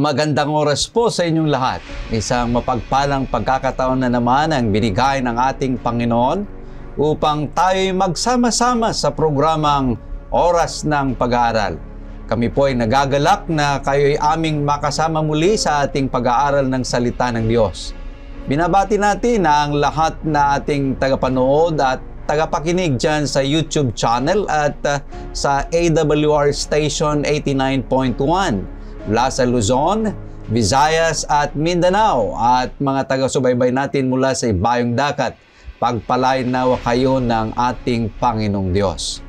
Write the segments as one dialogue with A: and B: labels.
A: Magandang oras po sa inyong lahat. Isang mapagpalang pagkakataon na naman ang binigay ng ating Panginoon upang tayo'y magsama-sama sa programang Oras ng Pag-aaral. Kami po ay nagagalak na kayo'y aming makasama muli sa ating pag-aaral ng salita ng Diyos. Binabati natin ang lahat na ating tagapanood at tagapakinig dyan sa YouTube channel at sa AWR Station 89.1. Mula sa Luzon, Visayas at Mindanao at mga taga-subaybay natin mula sa ibayong dagat, pagpalain nawa kayo ng ating Panginoong Diyos.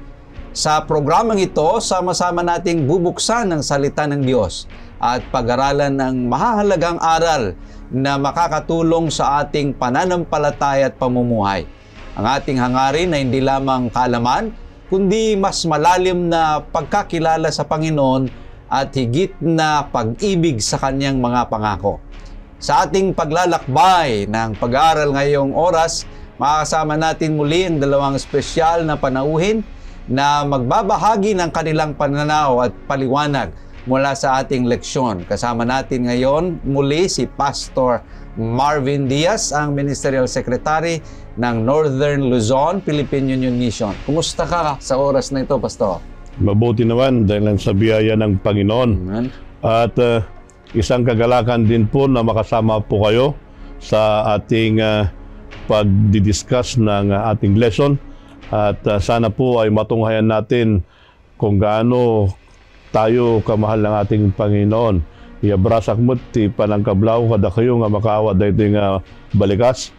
A: Sa programang ito, sama-sama nating bubuksan ang salita ng Diyos at pag-aralan ng mahahalagang aral na makakatulong sa ating pananampalataya at pamumuhay. Ang ating hangarin na hindi lamang kaalaman, kundi mas malalim na pagkakilala sa Panginoon at higit na pag-ibig sa kanyang mga pangako. Sa ating paglalakbay ng pag-aaral ngayong oras, makakasama natin muli ang dalawang espesyal na panauhin na magbabahagi ng kanilang pananaw at paliwanag mula sa ating leksyon. Kasama natin ngayon muli si Pastor Marvin Diaz, ang Ministerial Secretary ng Northern Luzon, Philippine Union Mission. Kumusta ka sa oras na ito, Pastor?
B: Mabuti naman dahil lang sa biyaya ng Panginoon.
A: Amen.
B: At isang kagalakan din po na makasama po kayo sa ating pagdidiscuss ng ating lesson. At sana po ay matunghayan natin kung gaano tayo kamahal ng ating Panginoon. Iabrasak mo't ti panangkablaw kada kayo nga makaawa dahil nga balikas.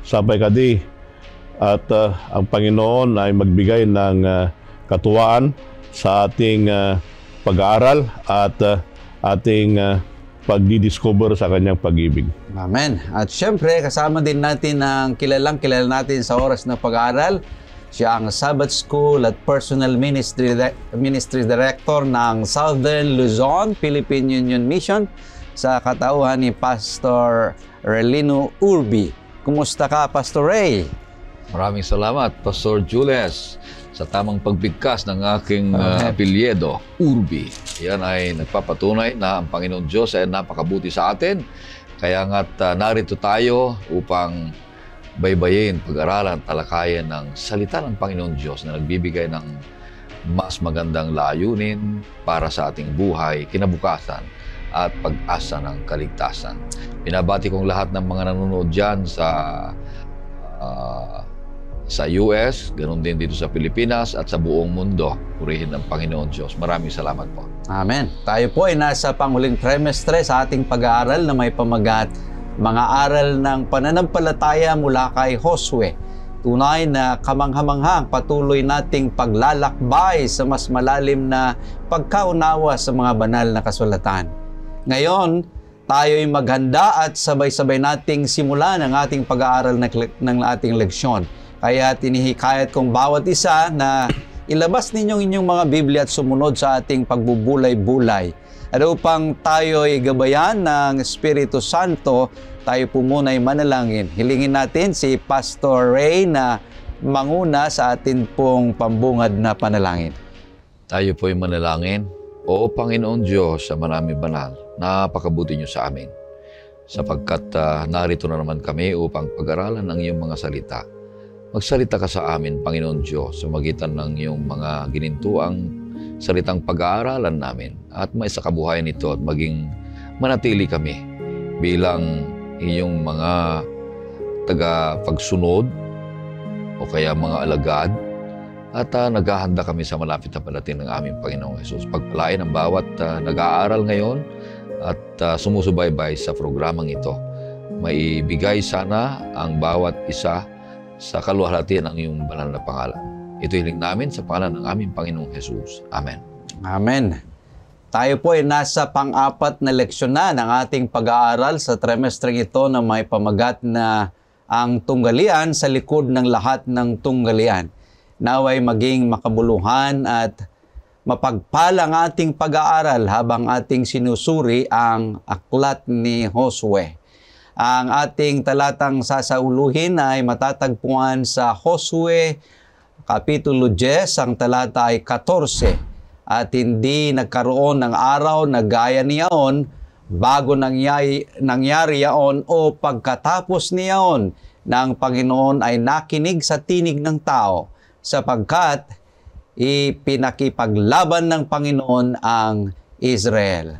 B: Sabay kadi. At ang Panginoon ay magbigay ng katuwaan sa ating pag-aaral at ating pagdidiscover sa kanyang pag-ibig.
A: Amen. At syempre, kasama din natin ang kilala natin sa oras na pag-aaral. Siya ang Sabbath School at Personal Ministry Director ng Southern Luzon, Philippine Union Mission, sa katauhan ni Pastor Relino Urbi. Kumusta ka, Pastor Ray?
C: Maraming salamat, Pastor Julius, sa tamang pagbigkas ng aking apelyido, Urbi. Yan ay nagpapatunay na ang Panginoon Diyos ay napakabuti sa atin. Kaya nga't narito tayo upang baybayin, pag-aralan, talakayan ng salita ng Panginoon Diyos na nagbibigay ng mas magandang layunin para sa ating buhay, kinabukasan at pag-asa ng kaligtasan. Pinabati kong lahat ng mga nanonood dyan sa US, ganun din dito sa Pilipinas at sa buong mundo. Purihin ng Panginoon Diyos. Maraming salamat po.
A: Amen. Tayo po ay nasa panghuling trimestre sa ating pag-aaral na may pamagat, mga aral ng pananampalataya mula kay Josue. Tunay na kamangha-manghang patuloy nating paglalakbay sa mas malalim na pagkaunawa sa mga banal na kasulatan. Ngayon, tayo'y maghanda at sabay-sabay nating simulan ang ating pag-aaral ng ating leksyon. Kaya tinihikayat kong bawat isa na ilabas ninyong inyong mga Biblia at sumunod sa ating pagbubulay-bulay. At upang tayo'y gabayan ng Espiritu Santo, tayo po muna'y manalangin. Hilingin natin si Pastor Ray na manguna sa atin pong pambungad na panalangin.
C: Tayo po'y manalangin. O Panginoon Diyos sa maraming banal, napakabuti niyo sa amin. Sapagkat narito na naman kami upang pag-aralan ang iyong mga salita. Magsalita ka sa amin, Panginoon Diyos, sa magitan ng iyong mga ginintuang salitang pag-aaralan namin at may sa kabuhayan ito at maging manatili kami bilang iyong mga taga-pagsunod o kaya mga alagad at naghahanda kami sa malapit na palatin ng aming Panginoong Jesus. Pagpalain ang bawat nag-aaral ngayon at sumusubaybay sa programang ito. Maibigay sana ang bawat isa sa kaluwalhatian ng iyong banal na pangalan. Ito hiling namin sa pangalan ng aming Panginoong Jesus. Amen.
A: Amen. Tayo po ay nasa pang-apat na leksyon na ng ating pag-aaral sa trimestre ito na may pamagat na ang tunggalian sa likod ng lahat ng tunggalian. Naway maging makabuluhan at mapagpalang ating pag-aaral habang ating sinusuri ang aklat ni Josue. Ang ating talatang sasauluhin ay matatagpuan sa Josue Kapitulo 10, ang talata ay 14. at hindi nagkaroon ng araw na gaya niyaon bago nangyari yaon o pagkatapos niyaon na ang Panginoon ay nakinig sa tinig ng tao, sapagkat ipinakipaglaban ng Panginoon ang Israel.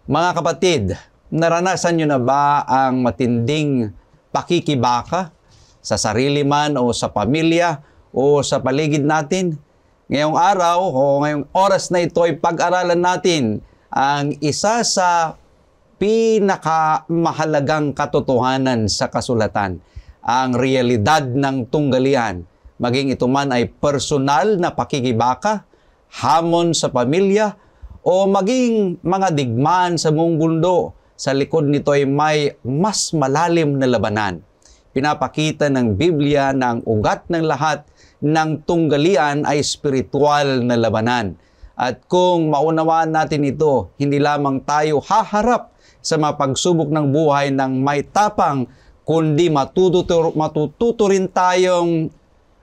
A: Mga kapatid, naranasan nyo na ba ang matinding pakikibaka sa sarili man o sa pamilya o sa paligid natin? Ngayong araw o ngayong oras na ito ay pag-aralan natin ang isa sa pinakamahalagang katotohanan sa kasulatan, ang realidad ng tunggalian. Maging ito man ay personal na pakikibaka, hamon sa pamilya, o maging mga digmaan sa buong mundo, sa likod nito ay may mas malalim na labanan. Pinapakita ng Biblia na ang ugat ng lahat ng tunggalian ay spiritual na labanan. At kung maunawaan natin ito, hindi lamang tayo haharap sa mga pagsubok ng buhay ng may tapang, kundi matututo rin tayong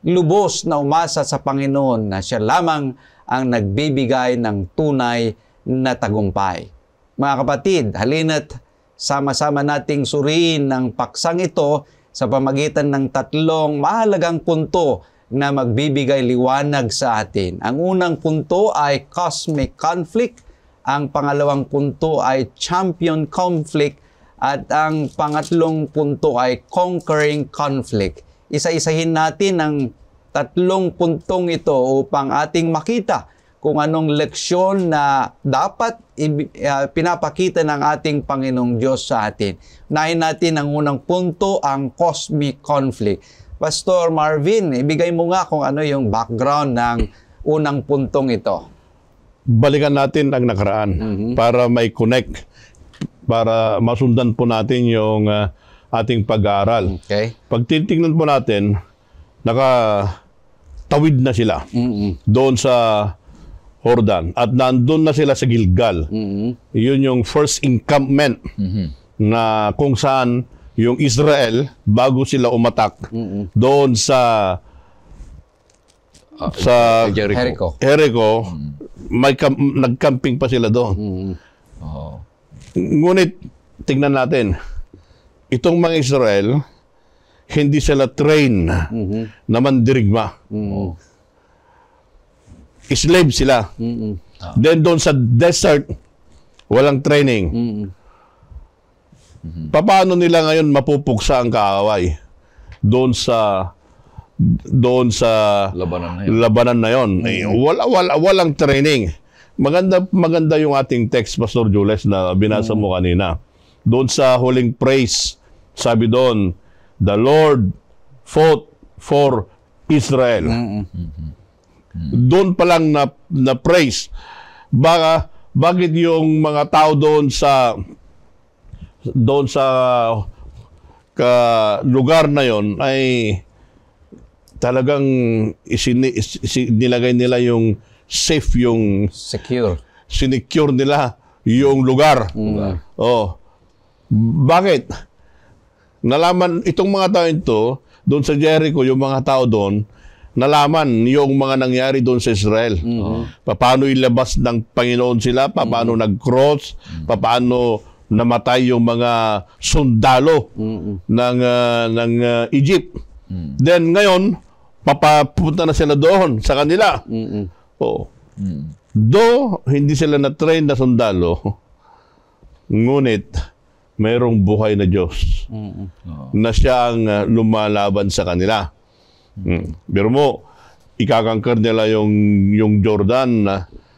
A: lubos na umasa sa Panginoon na Siya lamang ang nagbibigay ng tunay na tagumpay. Mga kapatid, halina't sama-sama nating suriin ng paksang ito sa pamagitan ng tatlong mahalagang punto na magbibigay liwanag sa atin. Ang unang punto ay cosmic conflict, ang pangalawang punto ay champion conflict, at ang pangatlong punto ay conquering conflict. Isa-isahin natin ang tatlong puntong ito upang ating makita kung anong leksyon na dapat pinapakita ng ating Panginoong Diyos sa atin. Unahin natin ang unang punto, ang cosmic conflict. Pastor Marvin, ibigay mo nga kung ano yung background ng unang puntong ito.
B: Balikan natin ang nakaraan para may connect, para masundan po natin yung ating pag-aaral.
A: Okay.
B: Pag titingnan po natin, nakatawid na sila doon sa Jordan at nandun na sila sa Gilgal. Yun yung first encampment na kung saan yung Israel, bago sila umatak doon sa
C: Jericho.
B: Nagcamping pa sila doon. Ngunit, tignan natin, itong mga Israel, hindi sila train na mandirigma. Slave sila. Then doon sa desert, walang training. Paano nila ngayon mapupuksa ang kaaway? Doon sa labanan na yon. Walang training. Maganda yung ating text, Pastor Jules, na binasa mo kanina. Doon sa huling praise, sabi doon, the Lord fought for Israel. Doon pa lang na praise. Bakit yung mga tao doon sa lugar na yon ay talagang nilagay nila yung safe, yung sinecure nila yung lugar. Bakit? Nalaman itong mga tao ito doon sa Jericho, yung mga tao doon nalaman yung mga nangyari doon sa Israel. Paano ilabas ng Panginoon sila, paano nag-cross, paano namatay yung mga sundalo ng Egypt. Then ngayon, papapunta na sila doon sa kanila. Do hindi sila na-train na sundalo, ngunit mayroong buhay na Diyos na Siya ang lumalaban sa kanila. Pero mo, ikakangkar nila yung Jordan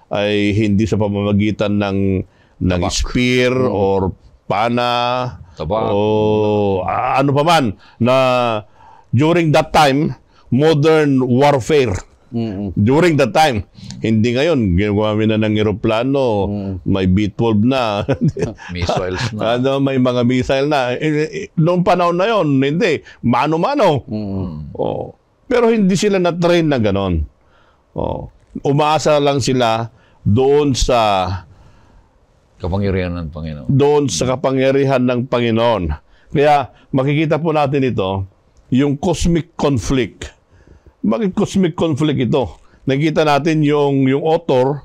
B: ay hindi sa pamamagitan ng spear or pana o ano pa man, na during that time modern warfare. During that time, hindi ngayon gumamit na ng eroplano, may B-12 na,
C: missiles na.
B: May mga missile na. Noong panahon na yon, hindi, mano-mano. Pero hindi sila na-train na ganon. Umaasa lang sila doon sa
C: kapangyarihan ng Panginoon.
B: Doon sa kapangyarihan ng Panginoon. Kaya makikita po natin ito, yung cosmic conflict. Bakit cosmic conflict ito? Nakita natin yung author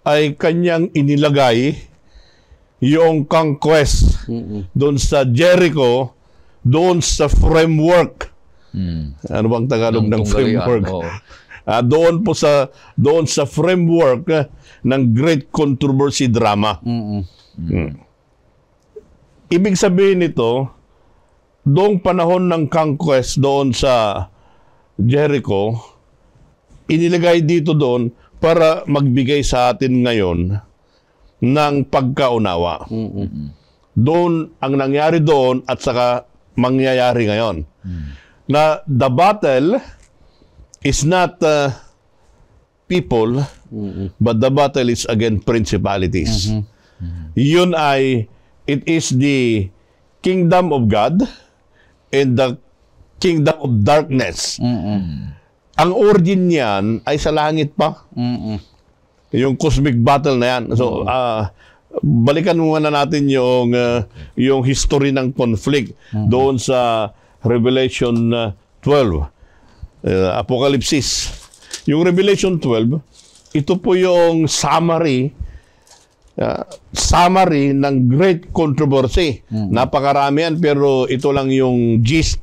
B: ay kanyang inilagay yung conquest doon sa Jericho, doon sa framework. Ano bang Tagalog ng framework? Doon sa framework ng Great Controversy Drama. Ibig sabihin nito, doong panahon ng conquest doon sa Jericho, inilagay dito doon para magbigay sa atin ngayon ng pagkaunawa. Doon, ang nangyari doon at saka mangyayari ngayon. Na the battle is not people, but the battle is against principalities. Yun ay, it is the kingdom of God and the kingdom of darkness. Ang origin niyan ay sa langit pa. Yung cosmic battle na yan. So, balikan muna natin yung history ng conflict doon sa Revelation 12. Apocalypse. Yung Revelation 12, ito po yung summary ng great controversy. Napakarami yan, pero ito lang yung gist.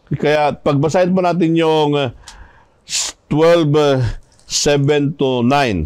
B: Kaya pagbasahin po natin yung 12:7-9.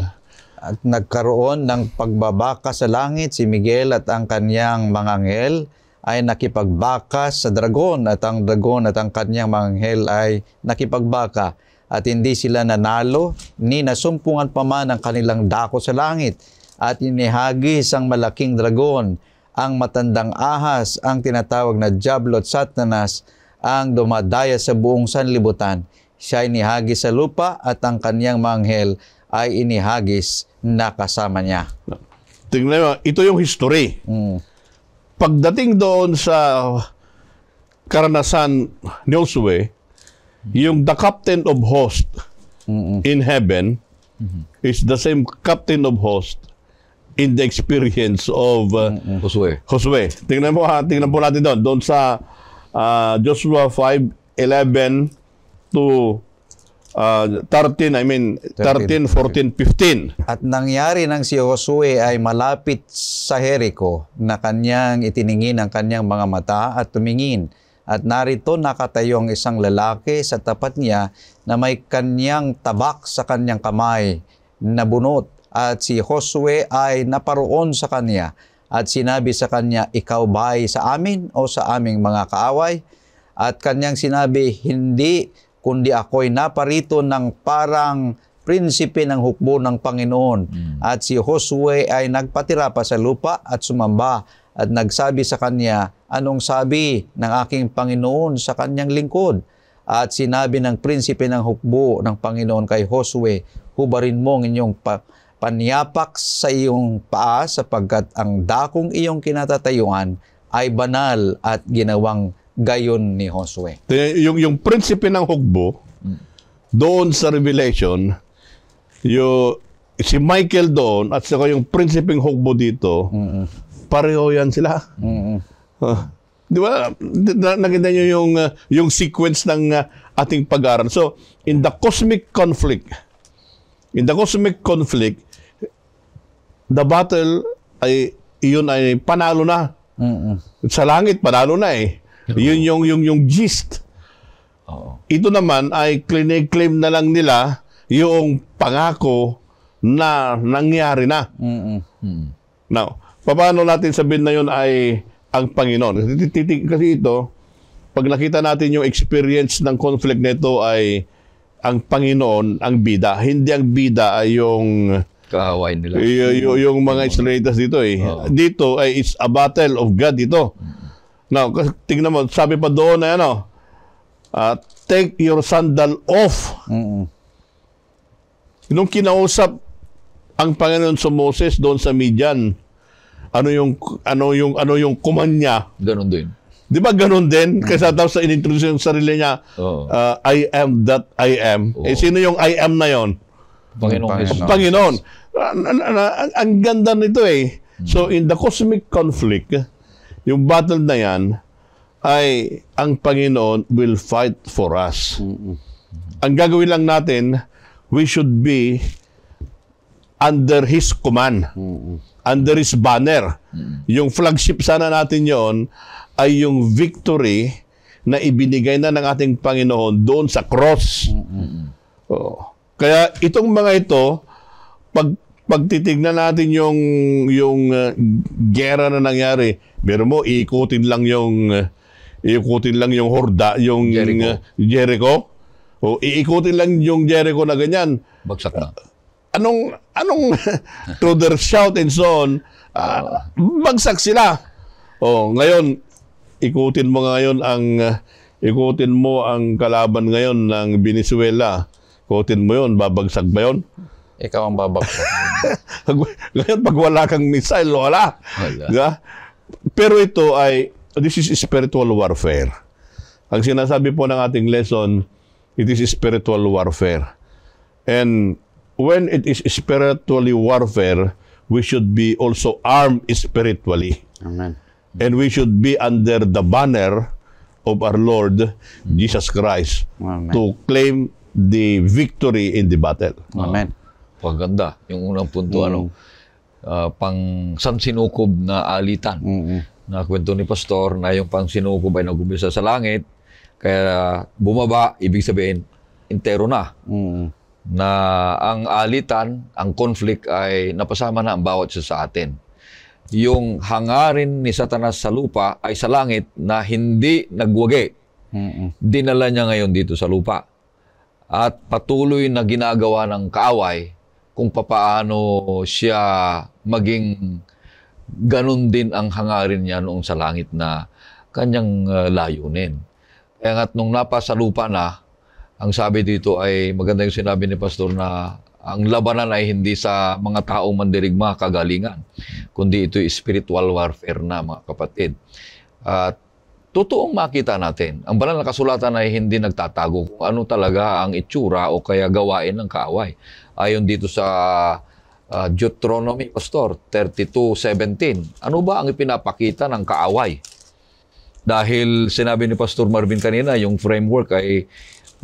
A: At nagkaroon ng pagbabaka sa langit si Miguel at ang kanyang mga anghel ay nakipagbaka sa dragon at ang dragon at ang kanyang mga anghel ay nakipagbaka at hindi sila nanalo ni nasumpungan pa man ang kanilang dako sa langit at inihagis ang malaking dragon, ang matandang ahas, ang tinatawag na Diablo at Satanas, ang dumadaya sa buong sanlibutan. Siya ay inihagis sa lupa at ang kanyang mga anghel ay inihagis na kasama niya.
B: Tingnan mo, ito yung history. Pagdating doon sa karanasan ni Josue, yung the captain of host in heaven is the same captain of host in the experience of Josue. Tingnan po natin doon sa Joshua 5:11 to 13, 14, 15.
A: At nangyari nang si Josue ay malapit sa Jericho na kanyang itiningin ang kanyang mga mata at tumingin. At narito nakatayo ang isang lalaki sa tapat niya na may kanyang tabak sa kanyang kamay na bunot. At si Josue ay naparoon sa kanya at sinabi sa kanya, "Ikaw ba ay sa amin o sa aming mga kaaway?" At kanyang sinabi, "Hindi, kundi ako'y naparito ng parang prinsipe ng hukbo ng Panginoon." At si Josue ay nagpatira pa sa lupa at sumamba at nagsabi sa kanya, "Anong sabi ng aking Panginoon sa kanyang lingkod?" At sinabi ng prinsipe ng hukbo ng Panginoon kay Josue, "Hubarin mo ang inyong panyapak sa iyong paa sapagkat ang dakong iyong kinatatayuan ay banal," at ginawang gayon ni Josue.
B: Yung prinsipe ng hukbo, doon sa Revelation, si Michael doon at saka yung prinsipeng hukbo dito, pareho yan sila. Di ba? Nakita nyo yung sequence ng ating pag-aaral. So, in the cosmic conflict, the battle iyon ay panalo na. Sa langit, panalo na eh. Yun yung gist. Ito naman ay claim na lang nila yung pangako na nangyari na. Now, paano natin sabihin na yun ay ang Panginoon? Kasi ito, pag nakita natin yung experience ng conflict nito ay ang Panginoon ang bida. Hindi ang bida ay yung
C: kaaway nila.
B: Yung mga Israelitas dito eh. Dito ay it's a battle of God ito. Now, tingnan mo, sabi pa doon na take your sandal off. Nung kinausap ang Panginoon sa Moses doon sa Midian, ano yung command niya?
C: Ganon din.
B: Di ba ganon din? Kasi tapos inintroduce yung sarili niya, I am that I am. Sino yung I am na yon? Panginoon. Ang ganda nito eh. So, in the cosmic conflict, yung battle na yan, ay ang Panginoon will fight for us. Ang gagawin lang natin, we should be under His command, under His banner. Yung flagship sana natin yon ay yung victory na ibinigay na ng ating Panginoon doon sa cross. Kaya itong mga ito, pag titignan natin yung gera na nangyari, pero mo iikutin lang yung Jericho. O iikutin lang yung Jericho na ganyan.
C: Bagsak na.
B: Anong through their shout and so on, bagsak sila. Ngayon ikutin mo ang kalaban ngayon ng Venezuela. Ikutin mo yon, babagsak ba yon?
A: Ikaw ang babagsak.
B: Ngayon pag wala kang missile, wala. Diba? Pero this is spiritual warfare. Ang sinasabi po ng ating lesson, it is spiritual warfare. And when it is spiritually warfare, we should be also armed spiritually.
A: Amen.
B: And we should be under the banner of our Lord Jesus Christ.
A: Amen.
B: To claim the victory in the battle.
A: Amen.
C: Paganda. Yung unang punto, pang sansinukob na alitan. Na kwento ni Pastor na yung pang sinukob ay nag-umpisa sa langit, kaya bumaba, ibig sabihin, intero na. Na ang alitan, ang conflict ay napasama na ang bawat isa sa atin. Yung hangarin ni Satanas sa lupa ay sa langit na hindi nagwagi. Dinala niya ngayon dito sa lupa. At patuloy na ginagawa ng kaaway kung papaano siya maging ganun din ang hangarin niya noong sa langit na kanyang layunin. Kaya nga't nung napasa lupa na, ang sabi dito ay maganda yung sinabi ni Pastor na ang labanan ay hindi sa mga taong mandirigma kagalingan, kundi ito'y spiritual warfare na, mga kapatid. At totoong makita natin, ang banal na kasulatan ay hindi nagtatago kung ano talaga ang itsura o kaya gawain ng kaaway. Ayon dito sa Deuteronomy, Pastor, 32:17. Ano ba ang ipinapakita ng kaaway? Dahil sinabi ni Pastor Marvin kanina, yung framework ay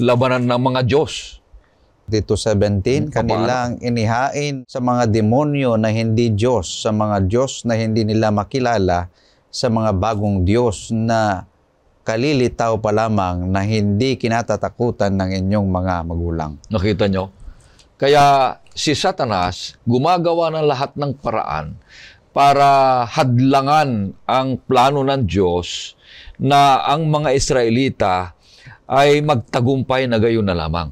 C: labanan ng mga Diyos.
A: Dito 17, kanilang inihain sa mga demonyo na hindi Diyos, sa mga Diyos na hindi nila makilala, sa mga bagong Diyos na kalilitaw pa lamang na hindi kinatatakutan ng inyong mga magulang.
C: Nakita nyo? Kaya si Satanas gumagawa ng lahat ng paraan para hadlangan ang plano ng Diyos na ang mga Israelita ay magtagumpay na gayon na lamang.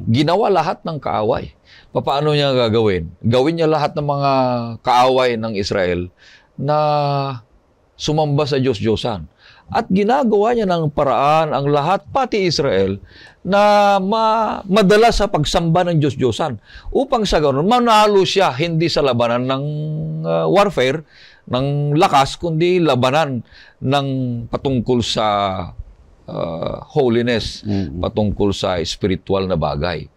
C: Ginawa lahat ng kaaway. Paano niya gagawin? Gawin niya lahat ng mga kaaway ng Israel na sumamba sa Diyos-Diyosan. At ginagawa niya ng paraan ang lahat, pati Israel, na madala sa pagsamba ng Diyos-Diyosan. Upang sa ganoon, manalo siya hindi sa labanan ng warfare, ng lakas, kundi labanan ng patungkol sa holiness, patungkol sa spiritual na bagay.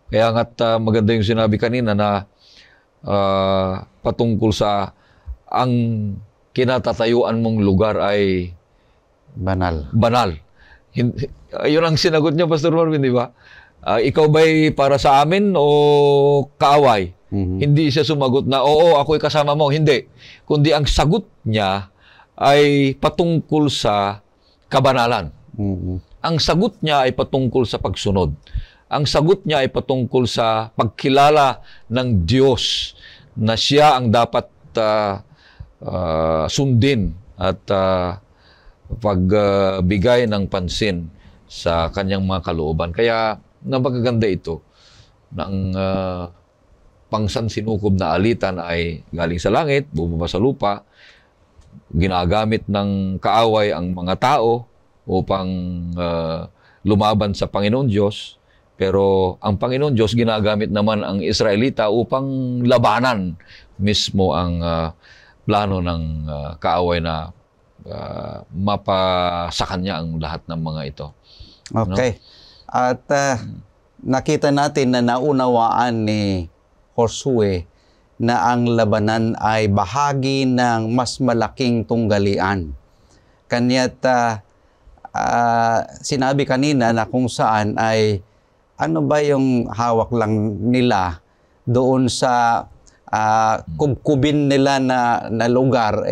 C: Kaya nga't maganda yung sinabi kanina na patungkol sa ang kinatatayuan mong lugar ay
A: banal.
C: Yun ang sinagot niya, Pastor Marvin, di ba? Ikaw ba'y para sa amin o kaaway? Hindi siya sumagot na, oo, ako'y kasama mo. Hindi. Kundi ang sagot niya ay patungkol sa kabanalan. Ang sagot niya ay patungkol sa pagsunod. Ang sagot niya ay patungkol sa pagkilala ng Diyos na siya ang dapat sundin at pagbigay ng pansin sa kanyang mga kalooban. Kaya napakaganda ito na ang pangsansinukob na alitan ay galing sa langit, bumaba sa lupa, ginagamit ng kaaway ang mga tao upang lumaban sa Panginoon Diyos. Pero ang Panginoon Diyos ginagamit naman ang Israelita upang labanan mismo ang plano ng kaaway na mapa sa kanya ang lahat ng mga ito.
A: Okay. At nakita natin na naunawaan ni Josue na ang labanan ay bahagi ng mas malaking tunggalian. Kanya't sinabi kanina na kung saan ay ano ba yung hawak lang nila doon sa kubkubin nila na lugar,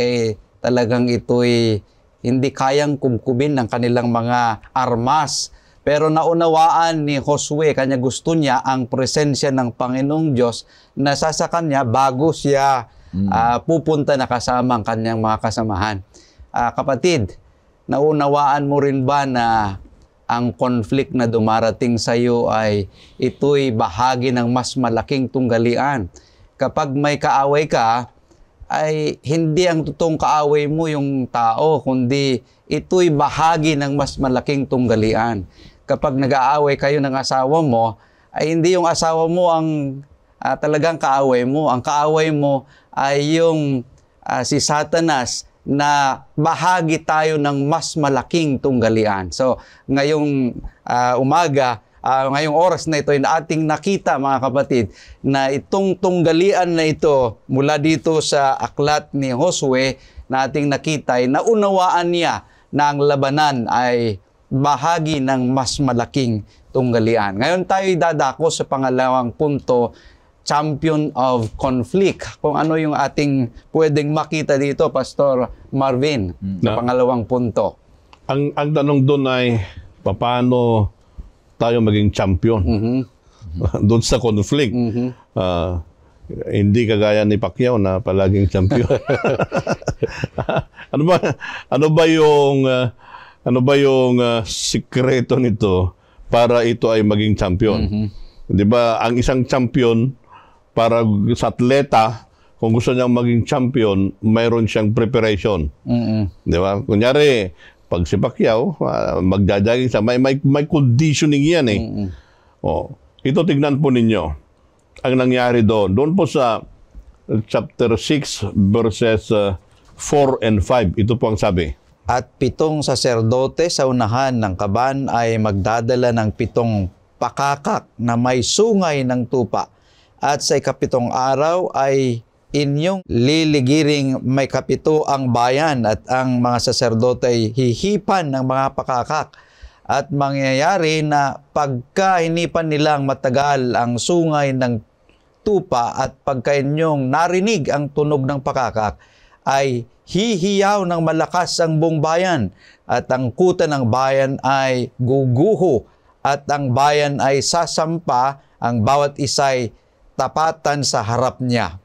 A: talagang ito'y hindi kayang kubkubin ng kanilang mga armas. Pero naunawaan ni Josue, kanya gusto niya ang presensya ng Panginoong Diyos na sa kanya bago siya pupunta na kasama ang kanyang mga kasamahan. Kapatid, naunawaan mo rin ba na ang conflict na dumarating sa iyo ay ito'y bahagi ng mas malaking tunggalian? Kapag may kaaway ka, ay hindi ang totoong kaaway mo yung tao, kundi ito'y bahagi ng mas malaking tunggalian. Kapag nag-aaway kayo ng asawa mo, ay hindi yung asawa mo ang talagang kaaway mo. Ang kaaway mo ay yung si Satanas, na bahagi tayo ng mas malaking tunggalian. So, ngayong umaga, ngayong oras na ito, ay ating nakita, mga kapatid, na itong tunggalian na ito, mula dito sa aklat ni Josue, na ating nakita, ay naunawaan niya na ang labanan ay bahagi ng mas malaking tunggalian. Ngayon tayo dadako sa pangalawang punto, champion of conflict. Kung ano yung ating pwedeng makita dito, Pastor Marvin, sa pangalawang punto.
B: Ang tanong doon ay, paano tayo maging champion? Doon sa conflict. Hindi kagaya ni Pacquiao na palaging champion. ano ba yung sikreto nito para ito ay maging champion? 'Di ba, ang isang champion, para sa atleta, kung gusto niyang maging champion, mayroon siyang preparation. Di ba? Kunyari, pag si Pacquiao, magdadaging siya, may conditioning yan eh. Ito, tignan po ninyo. Ang nangyari doon. Doon po sa chapter 6, verses 4 and 5. Ito po ang sabi.
A: At 7 saserdote sa unahan ng kaban ay magdadala ng 7 pakakak na may sungay ng tupa. At sa 7 araw ay inyong liligiring may 7 ang bayan, at ang mga saserdote ay hihipan ng mga pakakak. At mangyayari na pagka hinipan nilang matagal ang sungay ng tupa at pagka inyong narinig ang tunog ng pakakak, ay hihiyaw ng malakas ang buong bayan, at ang kuta ng bayan ay guguho, at ang bayan ay sasampa, ang bawat isa'y tapatan sa harap niya.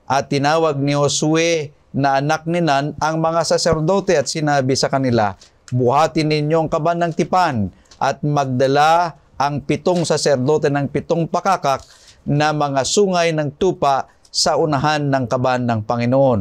A: At tinawag ni Josue na anak ni Nun ang mga saserdote at sinabi sa kanila, buhatin ninyong kaban ng tipan at magdala ang 7 saserdote ng 7 pakakak na mga sungay ng tupa sa unahan ng kaban ng Panginoon.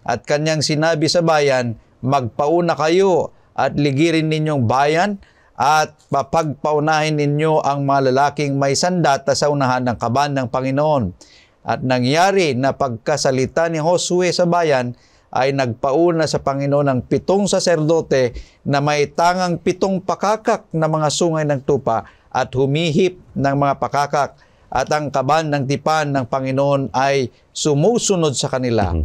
A: At kanyang sinabi sa bayan, magpauna kayo at ligirin ninyong bayan at papagpaunahin ninyo ang mga lalaking may sandata sa unahan ng kaban ng Panginoon. At nangyari na pagkasalita ni Josue sa bayan, ay nagpauna sa Panginoon ang 7 saserdote na may tangang 7 pakakak na mga sungay ng tupa at humihip ng mga pakakak, at ang kaban ng tipan ng Panginoon ay sumusunod sa kanila.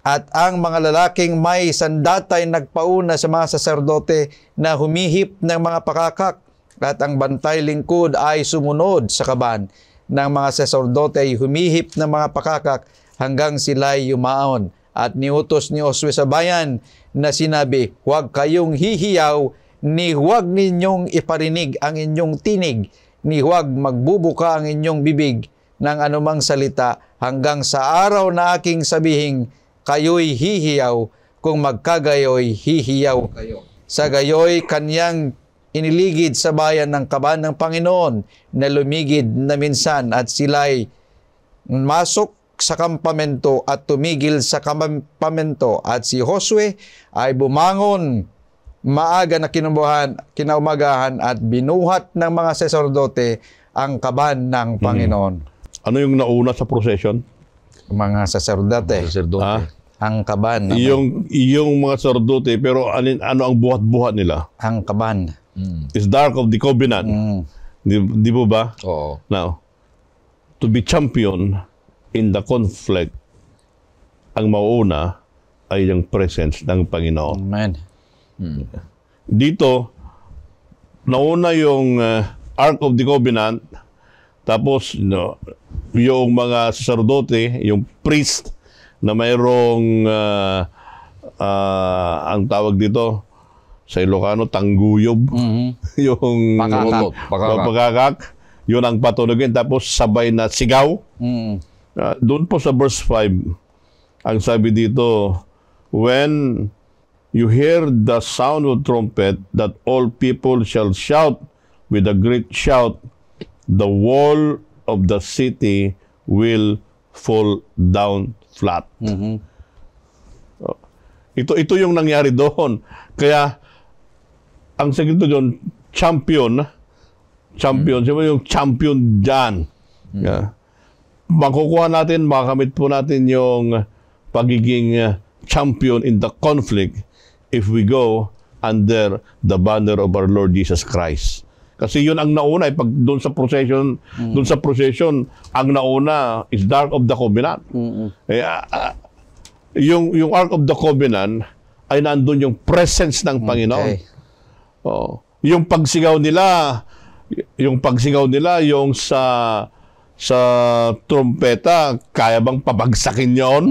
A: At ang mga lalaking may sandata ay nagpauna sa mga saserdote na humihip ng mga pakakak, at ang bantay lingkod ay sumunod sa kaban ng mga saserdote ay humihip ng mga pakakak hanggang sila'y yumaon. At niutos ni Josue sa bayan na sinabi, huwag kayong hihiyaw, ni huwag ninyong iparinig ang inyong tinig, ni huwag magbubuka ang inyong bibig ng anumang salita hanggang sa araw na aking sabihin, kayo'y hihiyaw, kung magkagayo'y hihiyaw kayo. Sa gayo'y kanyang iniligid sa bayan ng kaban ng Panginoon na lumigid na minsan, at sila'y masok sa kampamento at tumigil sa kampamento. At si Josue ay bumangon maaga na kinaumagahan at binuhat ng mga saserdote ang kaban ng Panginoon.
B: Ano yung nauna sa procession?
A: Mga saserdote. Ang kaban.
B: Yung mga saserdote, pero ano ang buhat-buhat nila?
A: Ang kaban.
B: It's dark of the covenant. Di po ba?
C: Oo.
B: Now, to be champion in the conflict, ang mauuna ay yung presence ng Panginoon.
A: Amen.
B: Dito, nauna yung Ark of the Covenant, tapos yung mga sacerdote, yung priest na mayroong ang tawag dito sa Ilocano, tangguyob. Yung pakakak. Yun ang patunugin. Tapos sabay na sigaw. Doon po sa verse 5, ang sabi dito, when you hear the sound of trumpet, that all people shall shout with a great shout, the wall of the city will fall down flat. Ito yung nangyari doon. Kaya, ang sekreto doon, champion, siyempre yung champion dyan. Makukuha natin, makakamit po natin yung pagiging champion in the conflict if we go under the banner of our Lord Jesus Christ. Kasi yun ang nauna, pag doon sa procession, ang nauna is the Ark of the Covenant. Yung Ark of the Covenant ay nandun yung presence ng Panginoon. Yung pagsigaw nila yung sa trompeta, kaya bang pabagsakin yon?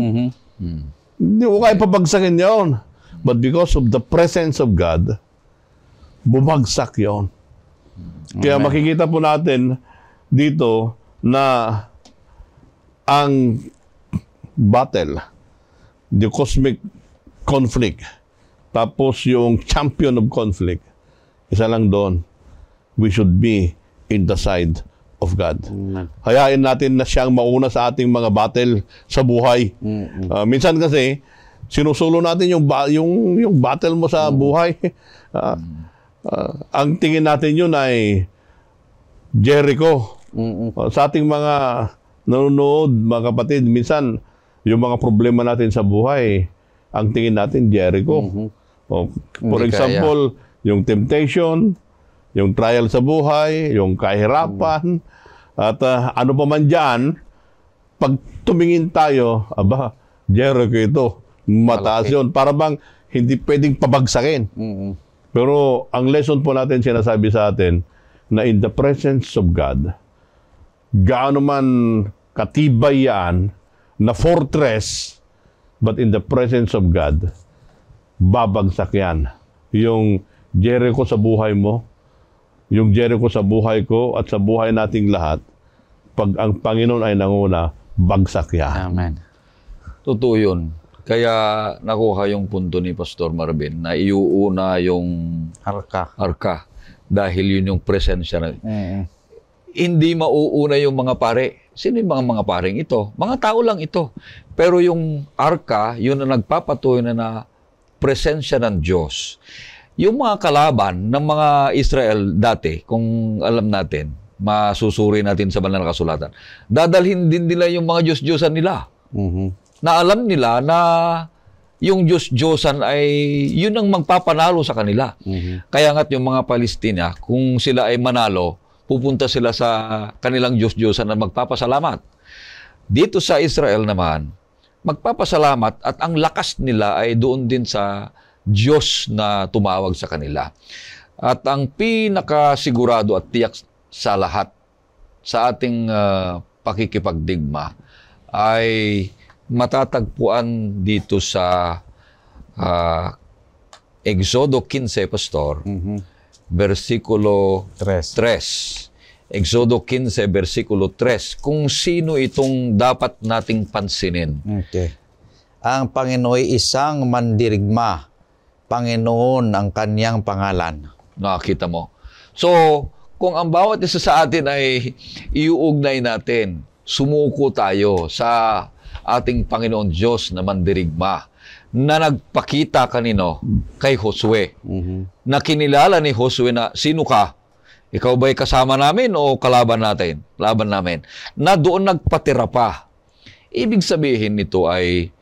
B: Hindi mo kaya pabagsakin yon. But because of the presence of God, bumagsak yon. Kaya makikita po natin dito na ang battle, the cosmic conflict, tapos yung champion of conflict, isa lang doon, we should be in the side of God. Hayain natin na siyang mauna sa ating mga battle sa buhay. Minsan kasi, sinusulo natin yung battle mo sa buhay. Ang tingin natin yun ay Jericho. Sa ating mga nanonood, mga kapatid, minsan, yung mga problema natin sa buhay, ang tingin natin Jericho. For example, yung temptation, yung trial sa buhay, yung kahirapan, at ano pa man dyan, pag tumingin tayo, Jericho ito, mataas yun. Para bang hindi pwedeng pabagsakin. Pero ang lesson po natin sinasabi sa atin, na in the presence of God, gaano man katibay yan, na fortress, but in the presence of God, babagsak yan. Yung Jericho sa buhay mo, yung Jericho sa buhay ko, at sa buhay nating lahat, pag ang Panginoon ay nanguna, bagsak yan.
A: Amen.
C: Totoo yun. Kaya nakuha yung punto ni Pastor Marvin na iuuna yung arka dahil yun yung presensya na. Hindi mauuna yung mga pare. Sino yung mga paring ito? Mga tao lang ito. Pero yung arka, yun na nagpapatuloy na presensya ng Diyos. Yung mga kalaban ng mga Israel dati, kung alam natin, masusuri natin sa banal na kasulatan, dadalhin din nila yung mga Diyos-Diyosan nila. Na alam nila na yung Diyos-Diyosan ay yun ang magpapanalo sa kanila. Kaya nga't yung mga Palestina, kung sila ay manalo, pupunta sila sa kanilang Diyos-Diyosan na magpapasalamat. Dito sa Israel naman, magpapasalamat at ang lakas nila ay doon din sa Diyos na tumawag sa kanila. At ang pinakasigurado at tiyak sa lahat sa ating pakikipagdigma ay matatagpuan dito sa Exodo 15, Pastor, versikulo 3. Exodo 15, versikulo 3. Kung sino itong dapat nating pansinin.
A: Ang Panginoon ay isang mandirigma. Panginoon ang kanyang pangalan.
C: Nakita mo. So, kung ang bawat isa sa atin ay iuugnay natin, sumuko tayo sa ating Panginoon Diyos na mandirigma na nagpakita kanino kay Josue. Na kinilala ni Josue na sino ka? Ikaw ba'y kasama namin o kalaban natin? Laban namin. Na doon nagpatira pa. Ibig sabihin nito ay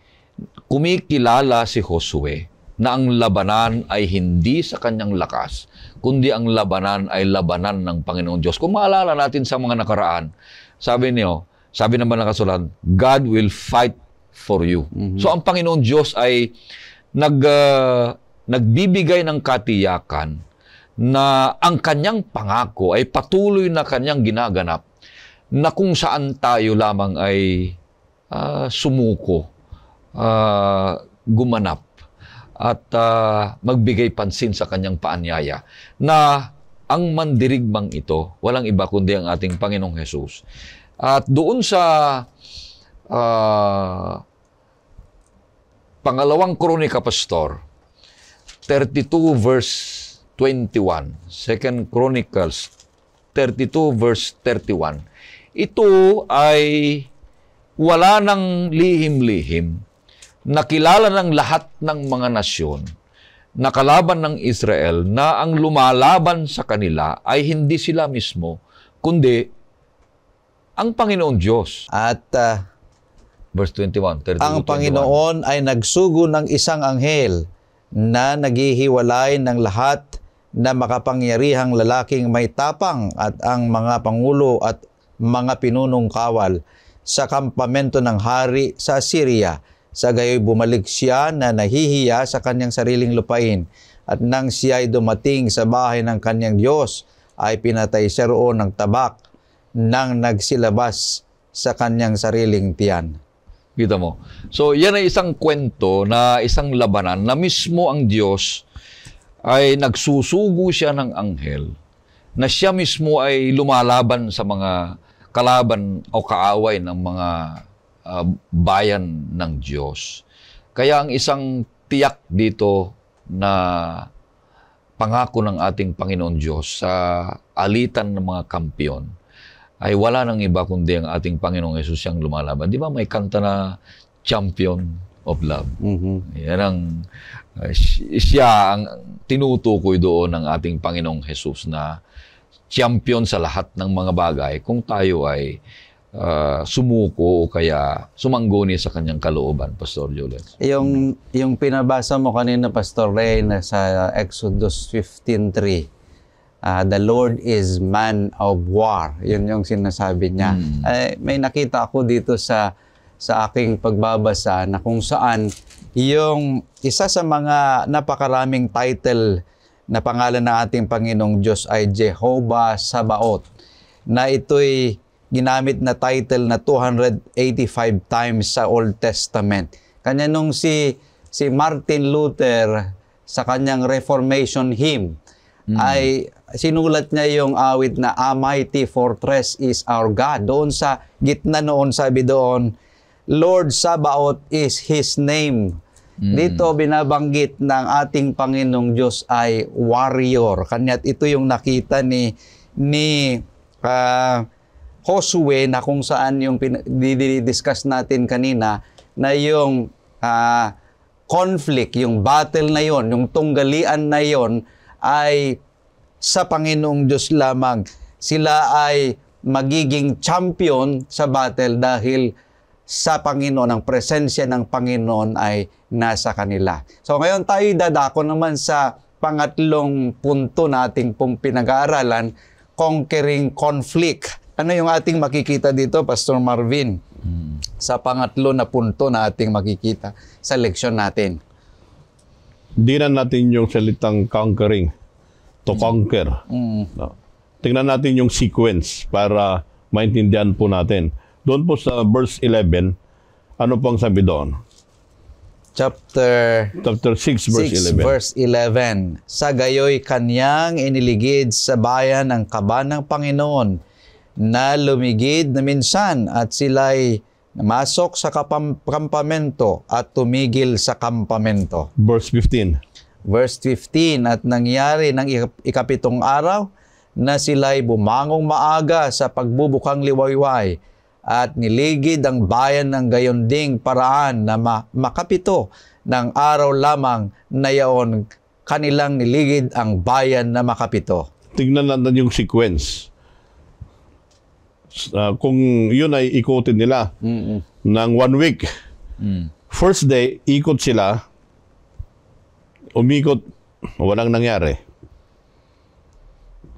C: kumikilala si Josue na ang labanan ay hindi sa kanyang lakas, kundi ang labanan ay labanan ng Panginoon Diyos. Kung maalala natin sa mga nakaraan, sabi naman ng kasulatan, God will fight for you. So ang Panginoon Diyos ay nagbibigay ng katiyakan na ang kanyang pangako ay patuloy na kanyang ginaganap na kung saan tayo lamang ay sumuko, gumanap, at magbigay pansin sa kanyang paanyaya na ang mandirigmang ito, walang iba kundi ang ating Panginoong Hesus. At doon sa pangalawang Kronika, Pastor, 32 verse 21, 2 Chronicles 32 verse 31, ito ay wala ng lihim-lihim, nakilala ng lahat ng mga nasyon na kalaban ng Israel na ang lumalaban sa kanila ay hindi sila mismo, kundi ang Panginoon Diyos.
A: At
C: Verse 21, 32,
A: ang
C: 21.
A: Panginoon ay nagsugo ng isang anghel na naghihiwalay ng lahat na makapangyarihang lalaking may tapang at ang mga pangulo at mga pinunong kawal sa kampamento ng hari sa Assyria. Sa gayoy bumalik siya na nahihiya sa kanyang sariling lupain, at nang siya ay dumating sa bahay ng kanyang Diyos, ay pinatay siya roon ng tabak nang nagsilabas sa kanyang sariling tiyan.
C: Kita mo? So, yan ay isang kwento na isang labanan na mismo ang Diyos ay nagsusugo siya ng anghel na siya mismo ay lumalaban sa mga kalaban o kaaway ng mga bayan ng Diyos. Kaya ang isang tiyak dito na pangako ng ating Panginoon Diyos sa alitan ng mga kampiyon ay wala nang iba kundi ang ating Panginoong Hesus siyang lumalaban. Di ba may kanta na Champion of Love? Yan ang siya ang tinutukoy doon ng ating Panginoong Hesus na champion sa lahat ng mga bagay kung tayo ay sumuko o kaya sumangguni sa kanyang kalooban, Pastor Julius.
A: Yung pinabasa mo kanina, Pastor Ray, na sa Exodus 15:3, the Lord is man of war. Yun yung sinasabi niya. May nakita ako dito sa aking pagbabasa na kung saan yung isa sa mga napakaraming title na pangalan ng ating Panginoong Diyos ay Jehovah Sabaoth, na ito'y ginamit na title na 285 times sa Old Testament. Kanya nung si Martin Luther sa kanyang Reformation hymn ay sinulat niya yung awit na A Mighty Fortress is Our God. Doon sa gitna noon, sabi doon, Lord Sabaoth is His name. Dito binabanggit ng ating Panginoong Diyos ay warrior. Kanya't ito yung nakita ni Josue na kung saan yung discuss natin kanina na yung conflict, yung battle na yon, yung tunggalian na yon ay sa Panginoong Diyos lamang. Sila ay magiging champion sa battle dahil sa Panginoon, ang presensya ng Panginoon ay nasa kanila. So ngayon tayo dadako naman sa pangatlong punto nating pong pinag-aaralan, conquering conflict. Ano yung ating makikita dito, Pastor Marvin? Sa pangatlo na punto na ating makikita sa leksyon natin.
B: Dinan natin yung salitang conquering, to conquer. No. Tingnan natin yung sequence para maintindihan po natin. Doon po sa verse 11, ano pong sabi doon?
A: Chapter
B: 6, verse 11.
A: Sa gayoy kanyang iniligid sa bayan ang kaba ng Panginoon na lumigid na minsan at sila'y namasok sa kampamento at tumigil sa kampamento.
B: Verse 15.
A: Verse 15, at nangyari ng ikapitong araw na sila'y bumangong maaga sa pagbubukang liwayway at niligid ang bayan ng gayonding paraan na makapito ng araw lamang na yaon kanilang niligid ang bayan na makapito.
B: Tingnan natin yung sequence. Kung yun ay ikutin nila ng 1 week. First day, ikot sila, umikot, walang nangyari.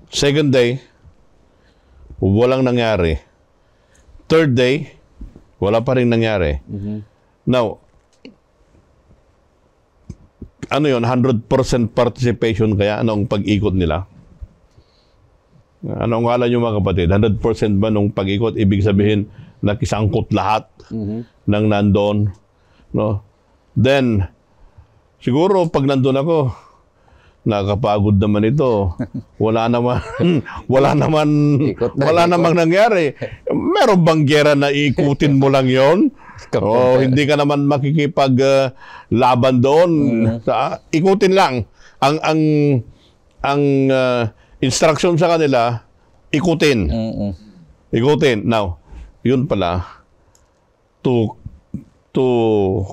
B: Second day, walang nangyari. Third day, wala pa rin nangyari. Now, ano yun? 100% participation kaya anong pag-ikot nila? Ano ang kala nyo mga kapatid? 100% ba nung pag-ikot? Ibig sabihin, nakisangkot lahat ng nandun. No? Then, siguro pag nandun ako, nakakapagod naman ito. Wala namang nangyari. Meron bang gera na ikutin mo lang yon? Hindi ka naman makikipag-laban doon. Ikutin lang. Ang instruction sa kanila, ikutin. Ikutin. Now, yun pala, to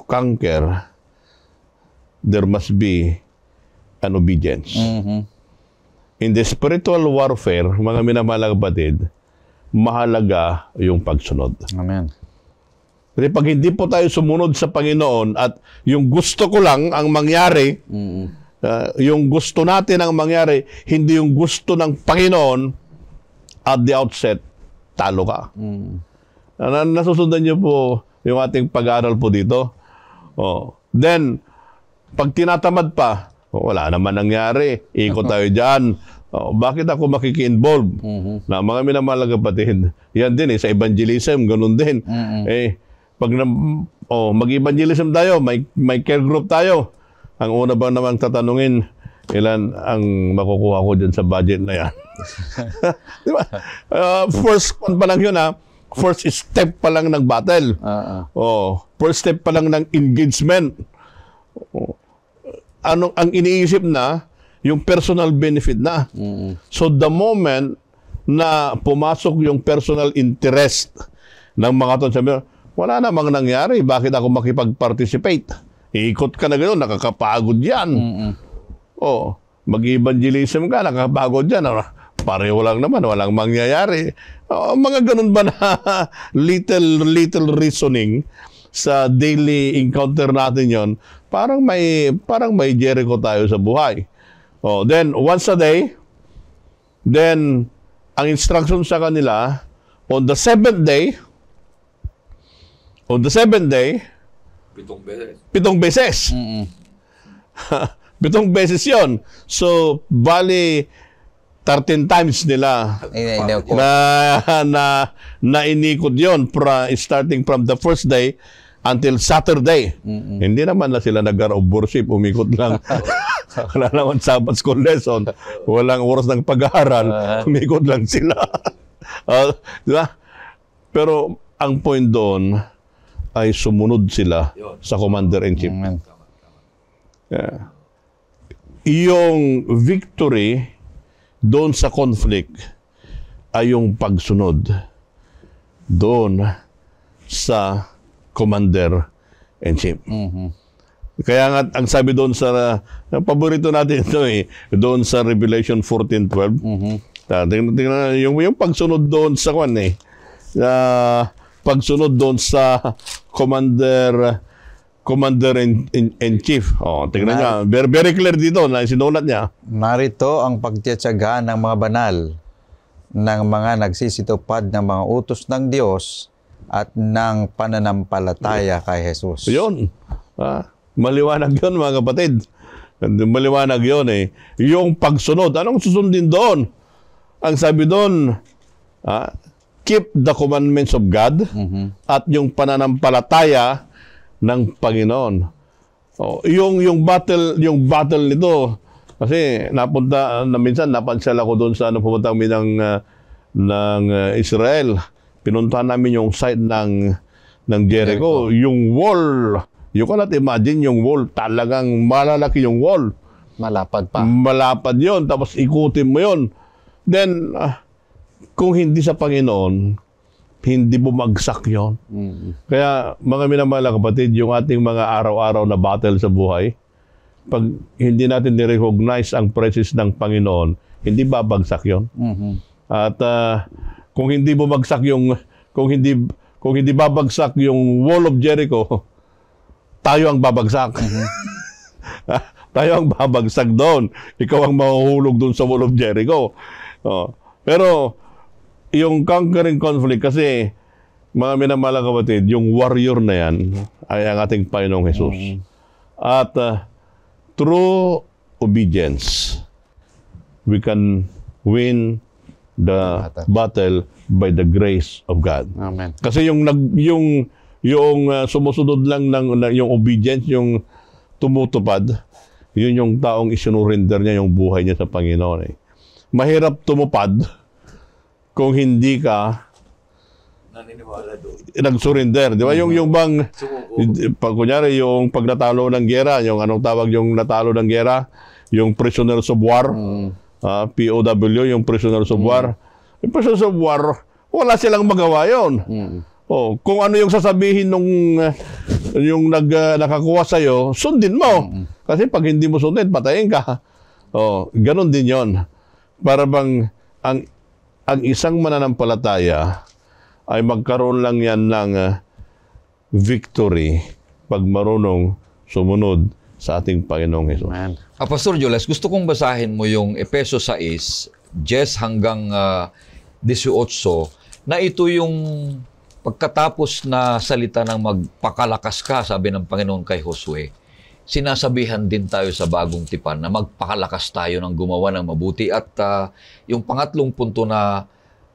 B: conquer, there must be an obedience. In the spiritual warfare, mga minamahal kapatid, mahalaga yung pagsunod.
A: Amen.
B: Kasi pag hindi po tayo sumunod sa Panginoon at yung gusto ko lang ang mangyari, yung gusto natin ang mangyari, hindi yung gusto ng Panginoon, at the outset, talo ka. Nasusundan niyo po yung ating pag-aaral po dito. Then, pag tinatamad pa, wala naman nangyari. Ikot tayo dyan. Bakit ako makiki-involve? Na mga minamahal kapatid, yan din sa evangelism, ganun din. Pag mag-evangelism tayo, may care group tayo. Ang una ba namang tatanungin, ilan ang makukuha ko dyan sa budget na yan? Diba? First one pa lang yun, first step pa lang ng battle. First step pa lang ng engagement. Ang iniisip na, yung personal benefit na. So the moment na pumasok yung personal interest ng mga to, sabi, wala namang nangyari. Bakit ako makipag-participate? Iikot ka na gano'n, nakakapagod yan. Mag-evangelism ka, nakakapagod yan. Pareho lang naman, walang mangyayari. Mga ganun ba na little reasoning sa daily encounter natin yon, parang may Jericho tayo sa buhay. Then, once a day, then, ang instruction sa kanila, on the seventh day, 7 beses. 7 beses yun. So, bali, 13 times nila na inikot yun starting from the first day until Saturday. Hindi naman na sila nag-of worship, umikot lang. Wala naman Sabbath school lesson. Walang oras ng pag-aaral. Umikot lang sila. Diba? Pero ang point doon ay sumunod sila sa Commander-in-Chief. Yung victory doon sa conflict ay yung pagsunod doon sa Commander-in-Chief. Kaya nga, ang sabi doon sa, paborito natin ito doon sa Revelation 14:12, tingnan yung pagsunod doon sa pagsunod doon sa Commander-in-Chief. Tingnan niya, very clear dito na sinulat niya.
A: Narito ang pagtiyatsaga ng mga banal, ng mga nagsisitupad ng mga utos ng Diyos at ng pananampalataya kay Jesus.
B: Yun. Maliwanag yun, mga kapatid. Maliwanag yun Yung pagsunod, anong susundin doon? Ang sabi doon, keep the commandments of God at yung pananampalataya ng Panginoon. Yung battle nito, kasi minsan napansal ako doon sa pumunta kami ng Israel. Pinuntahan namin yung site ng Jericho. Yung wall, you cannot imagine yung wall, talagang malalaki yung wall.
A: Malapad pa.
B: Malapad yon, tapos ikutin mo yon. Then, kung hindi sa Panginoon, hindi bumagsak yon. Kaya, mga minamahal kapatid, yung ating mga araw-araw na battle sa buhay, pag hindi natin ni-recognize ang presence ng Panginoon, hindi babagsak yon. At kung hindi bumagsak kung hindi babagsak yung wall of Jericho, tayo ang babagsak. Tayo ang babagsak doon. Ikaw ang mahuhulog doon sa wall of Jericho. Pero yung conquering conflict, kasi mga minamahal kapatid, yung warrior na yan ay ang ating Panginoong Jesus. At through obedience, we can win the battle by the grace of God.
A: Amen.
B: Kasi yung sumusunod lang ng yung obedience, yung tumutupad, yun yung taong isinurinder niya yung buhay niya sa Panginoon. Eh. Mahirap tumupad kung hindi ka
C: naniniwala doon.
B: Nag-surrender. Di ba? Yung bang, kunyari, yung pag natalo ng gera, yung anong tawag yung natalo ng gera, yung prisoners of war, POW, yung prisoners of war. Yung prisoners of war, wala silang magawa yun. Oh, kung ano yung sasabihin nung yung nakakuha sa'yo, sundin mo. Kasi pag hindi mo sundin, patayin ka. Oh, ganun din yon. Para bang ang isang mananampalataya ay magkaroon lang yan ng victory pag marunong sumunod sa ating Panginoong Hesus.
C: Pastor Jules, gusto kong basahin mo yung Efeso 6, 10 hanggang 18, na ito yung pagkatapos na salita ng magpakalakas ka, sabi ng Panginoon kay Josue, sinasabihan din tayo sa bagong tipan na magpakalakas tayo ng gumawa ng mabuti. At yung pangatlong punto na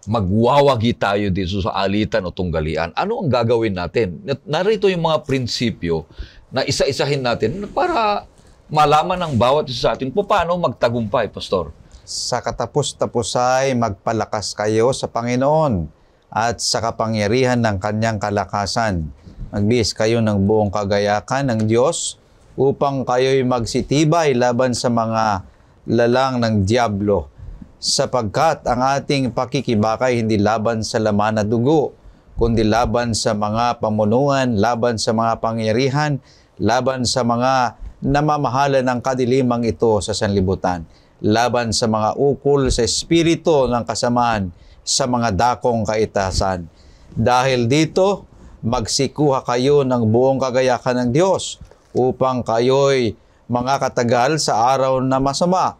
C: magwawagi tayo dito sa alitan o tunggalian. Ano ang gagawin natin? Narito yung mga prinsipyo na isa-isahin natin para malaman ng bawat isa sa atin paano magtagumpay, Pastor.
A: Sa katapos-tapos ay magpalakas kayo sa Panginoon at sa kapangyarihan ng kanyang kalakasan. Magbihis kayo ng buong kagayakan ng Diyos upang kayo'y magsitibay laban sa mga lalang ng Diablo. Sapagkat ang ating pakikibakay hindi laban sa laman na dugo, kundi laban sa mga pamunuan, laban sa mga pangyarihan, laban sa mga namamahala ng kadilimang ito sa sanlibutan, laban sa mga ukol sa espiritu ng kasamaan, sa mga dakong kaitasan. Dahil dito, magsikuha kayo ng buong kagayakan ng Diyos upang kayo'y mga katagal sa araw na masama.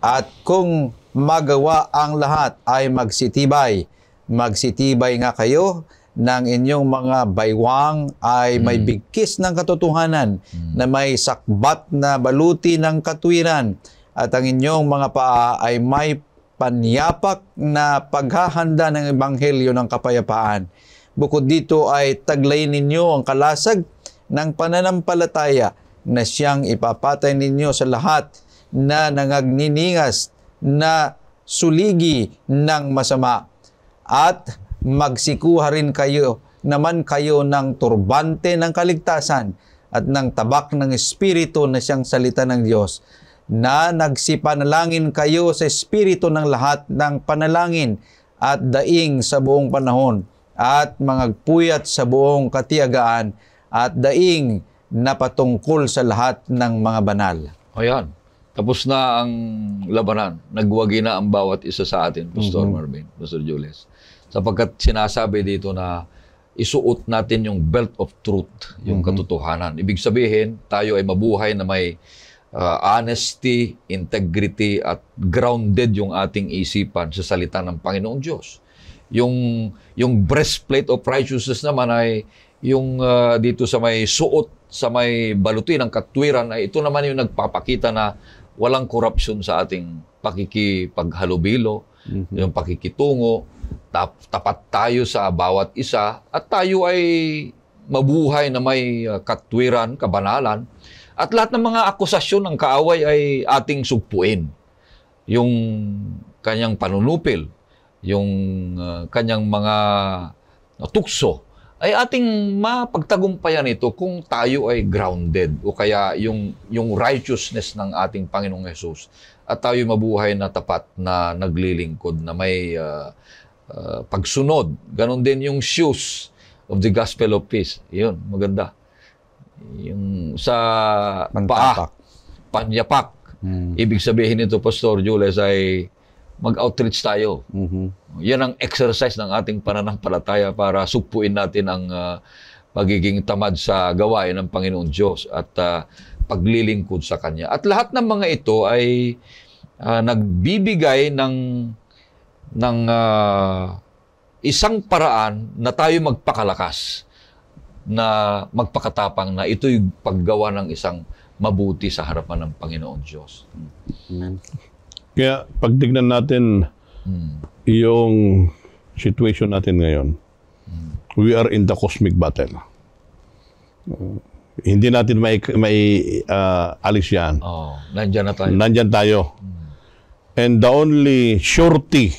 A: At kung magawa ang lahat ay magsitibay. Magsitibay nga kayo ng inyong mga baywang ay may bigkis ng katotohanan na may sakbat na baluti ng katwiran at ang inyong mga paa ay may panyapak na paghahanda ng ebanghelyo ng kapayapaan. Bukod dito ay taglayin ninyo ang kalasag ng pananampalataya na siyang ipapatay ninyo sa lahat na nangagniningas na suligi ng masama. At magsikuha rin kayo ng turbante ng kaligtasan at ng tabak ng Espiritu na siyang salita ng Diyos, na nagsipanalangin kayo sa Espiritu ng lahat ng panalangin at daing sa buong panahon at mangagpuyat sa buong katiyagaan at daing na patungkol sa lahat ng mga banal.
C: Ayan. Tapos na ang labanan. Nagwagi na ang bawat isa sa atin, Pastor Marvin, Pastor Jules. Sapagkat sinasabi dito na isuot natin yung belt of truth, yung katotohanan. Ibig sabihin, tayo ay mabuhay na may honesty, integrity, at grounded yung ating isipan sa salita ng Panginoong Diyos. Yung breastplate of righteousness naman ay yung dito sa may suot, sa may baluti ng katwiran, ay ito naman yung nagpapakita na walang korupsyon sa ating pakikipaghalubilo, yung pakikitungo, tapat tayo sa bawat isa, at tayo ay mabuhay na may katwiran, kabanalan, at lahat ng mga akusasyon ng kaaway ay ating sugpuin. Yung kanyang panunupil, yung kanyang mga tukso, ay ating mapagtagumpayan ito kung tayo ay grounded, o kaya yung righteousness ng ating Panginoong Hesus, at tayo mabuhay na tapat na naglilingkod, na may pagsunod. Ganon din yung shoes of the gospel of peace. Yun, maganda. Yung sa paa, panyapak. Ibig sabihin nito, Pastor Jules, ay mag-outreach tayo. Yan ang exercise ng ating pananampalataya para sugpuin natin ang pagiging tamad sa gawain ng Panginoon Diyos at paglilingkod sa Kanya. At lahat ng mga ito ay nagbibigay ng isang paraan na tayo magpakalakas, na magpakatapang, na ito'y paggawa ng isang mabuti sa harapan ng Panginoon Diyos.
A: Amen.
B: Kaya pag tignan natin yung situation natin ngayon, we are in the cosmic battle. Hindi natin may alis yan.
C: Oh, nandyan na tayo.
B: Nandyan tayo. And the only surety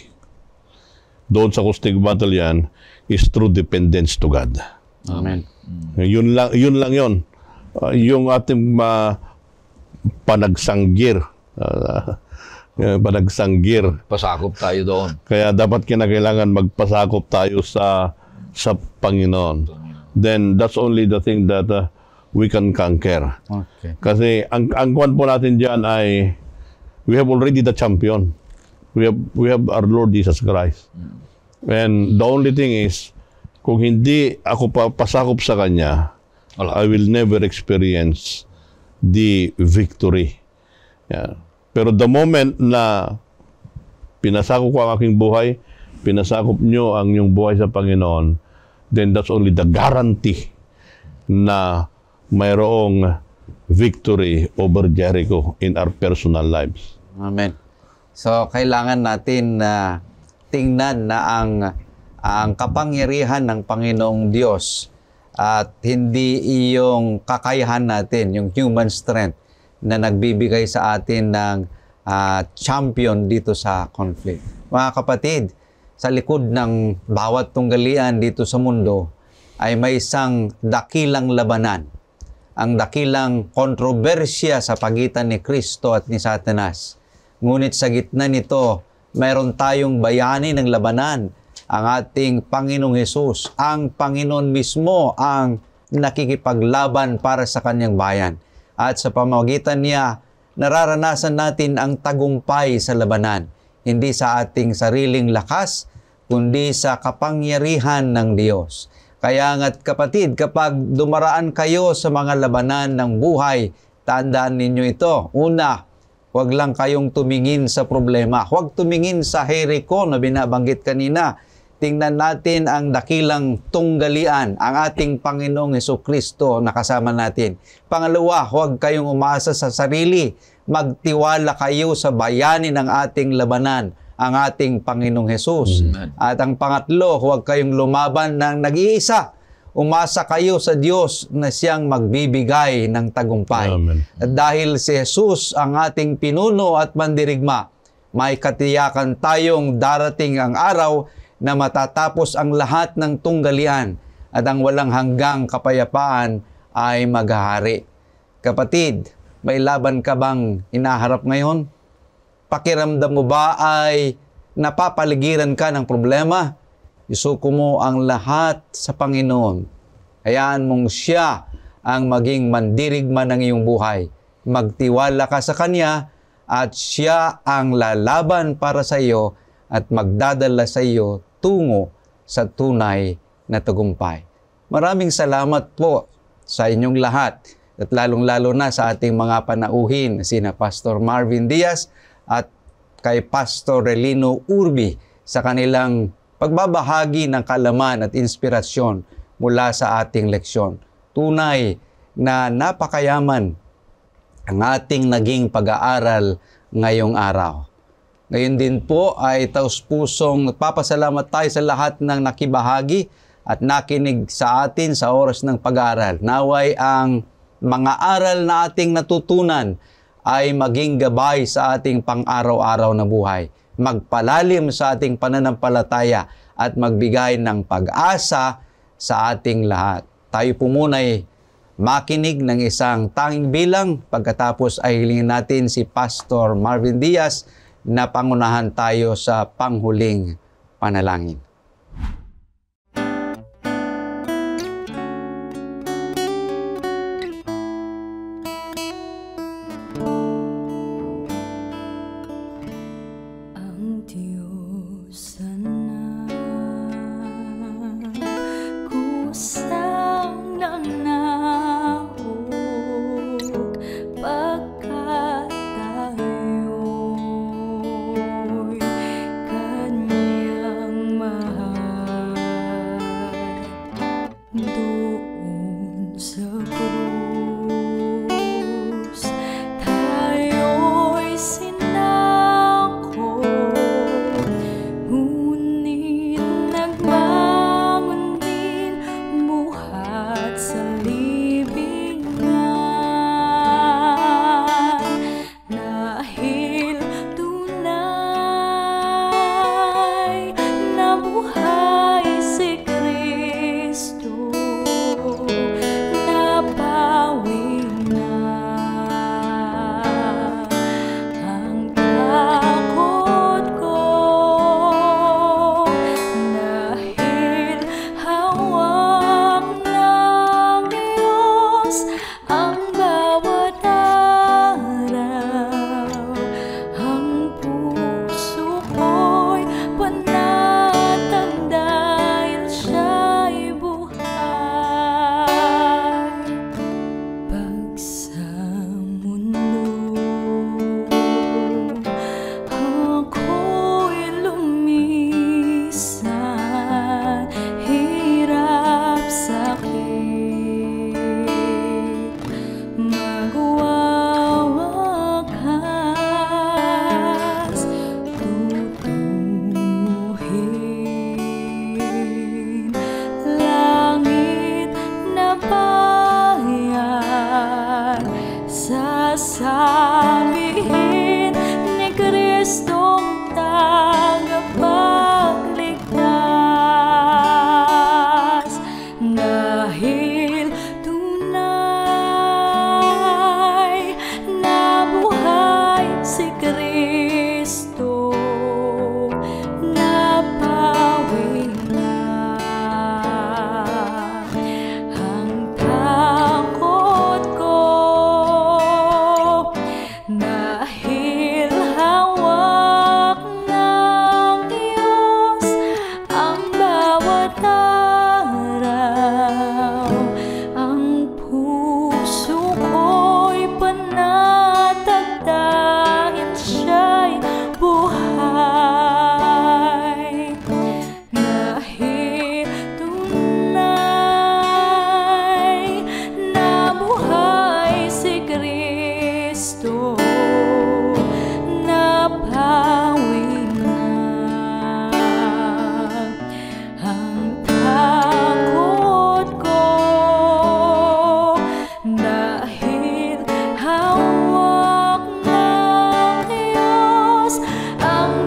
B: doon sa cosmic battle yan is true dependence to God.
A: Amen.
B: Yun lang yun. Yung ating panagsanggir. Panagsanggir.
C: Pasakop tayo doon.
B: Kaya dapat kinakailangan magpasakop tayo sa Panginoon. Then that's only the thing that we can conquer.
A: Okay.
B: Kasi ang kwan po natin diyan ay we have already the champion. We have our Lord Jesus Christ. And the only thing is kung hindi ako pasakop sa kanya, I will never experience the victory. Yeah. Pero the moment na pinasakop ko ang aking buhay, pinasakop nyo ang inyong buhay sa Panginoon, then that's only the guarantee na mayroong victory over Jericho in our personal lives.
A: Amen. So, kailangan natin na tingnan na ang kapangyarihan ng Panginoong Diyos at hindi iyong kakayahan natin, yung human strength na nagbibigay sa atin ng champion dito sa conflict. Mga kapatid, sa likod ng bawat tunggalian dito sa mundo ay may isang dakilang labanan. Ang dakilang kontrobersya sa pagitan ni Kristo at ni Satanas. Ngunit sa gitna nito, mayroon tayong bayani ng labanan, ang ating Panginoong Hesus. Ang Panginoon mismo ang nakikipaglaban para sa kanyang bayan. At sa pamamagitan niya, nararanasan natin ang tagumpay sa labanan. Hindi sa ating sariling lakas, kundi sa kapangyarihan ng Diyos. Kaya nga't kapatid, kapag dumaraan kayo sa mga labanan ng buhay, tandaan ninyo ito. Una, huwag lang kayong tumingin sa problema. Huwag tumingin sa Jericho na binabanggit kanina. Tingnan natin ang dakilang tunggalian, ang ating Panginoong Hesukristo na kasama natin. Pangalawa, huwag kayong umaasa sa sarili. Magtiwala kayo sa bayani ng ating labanan, ang ating Panginoong Hesus. At ang pangatlo, huwag kayong lumaban ng nag-iisa. Umasa kayo sa Diyos na siyang magbibigay ng tagumpay.
B: Amen.
A: At dahil si Jesus ang ating pinuno at mandirigma, may katiyakan tayong darating ang araw na matatapos ang lahat ng tunggalian at ang walang hanggang kapayapaan ay maghahari. Kapatid, may laban ka bang inaharap ngayon? Pakiramdam mo ba ay napapaligiran ka ng problema? Isuko mo ang lahat sa Panginoon. Hayaan mong siya ang maging mandirigma ng iyong buhay. Magtiwala ka sa Kanya at siya ang lalaban para sa iyo at magdadala sa iyo tungo sa tunay na tagumpay. Maraming salamat po sa inyong lahat at lalong-lalo na sa ating mga panauhin sina Pastor Marvin Diaz at kay Pastor Relino Urbi sa kanilang pagbabahagi ng kalaman at inspirasyon mula sa ating leksyon. Tunay na napakayaman ang ating naging pag-aaral ngayong araw. Ngayon din po ay taus-pusong nagpapasalamat tayo sa lahat ng nakibahagi at nakinig sa atin sa oras ng pag-aaral. Naway ang mga aral na ating natutunan ay maging gabay sa ating pang-araw-araw na buhay. Magpalalim sa ating pananampalataya at magbigay ng pag-asa sa ating lahat. Tayo po muna'y makinig ng isang tanging bilang. Pagkatapos ay hilingin natin si Pastor Marvin Diaz na pangunahan tayo sa panghuling panalangin.
D: Ang Diyos na kusang nanaog pagkat tayo'y Kanyang mahal.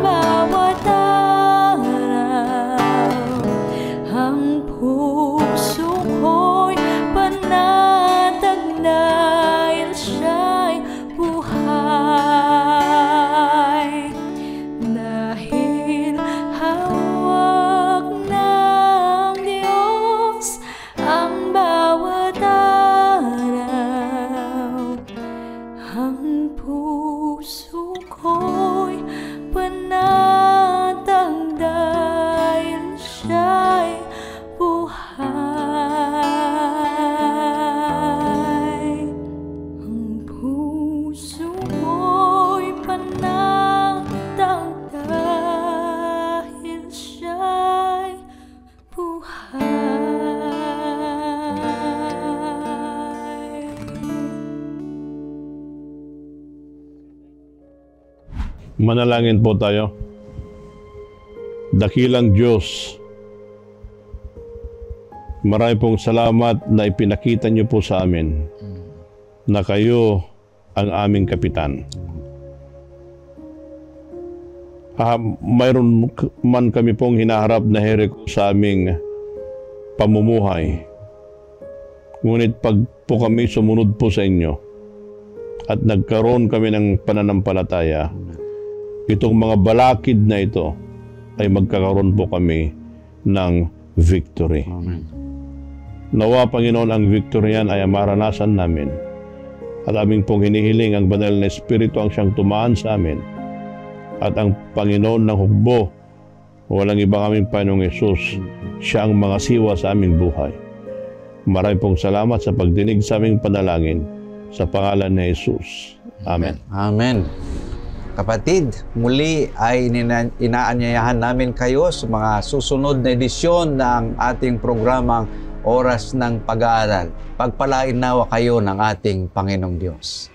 D: bawat araw. Ang puso ko'y panatag dahil siya'y buhay. Dahil hawak ng Diyos ang bawat araw. Ang puso ko'y panatag dahil siya'y buhay. Ang puso ko'y panatag dahil siya'y buhay.
B: Manalangin po tayo. Dakilang Diyos, marami pong salamat na ipinakita niyo po sa amin na kayo ang aming kapitan. Mayroon man kami pong hinaharap na hereko sa aming pamumuhay. Ngunit pag po kami sumunod po sa inyo at nagkaroon kami ng pananampalataya, itong mga balakid na ito ay magkakaroon po kami ng victory. Nawa, Panginoon, ang victory yan ay maranasan namin. At aming pong hinihiling ang banal na Espiritu ang siyang tumaan sa amin. At ang Panginoon ng hukbo, walang ibang aming Panginoong Yesus, siya ang mga siwa sa aming buhay. Maraming pong salamat sa pagdinig sa aming panalangin sa pangalan ni Jesus. Amen.
A: Amen. Kapatid, muli ay inaanyayahan namin kayo sa mga susunod na edisyon ng ating programang Oras ng Pag-aaral. Pagpalain nawa kayo ng ating Panginoong Diyos.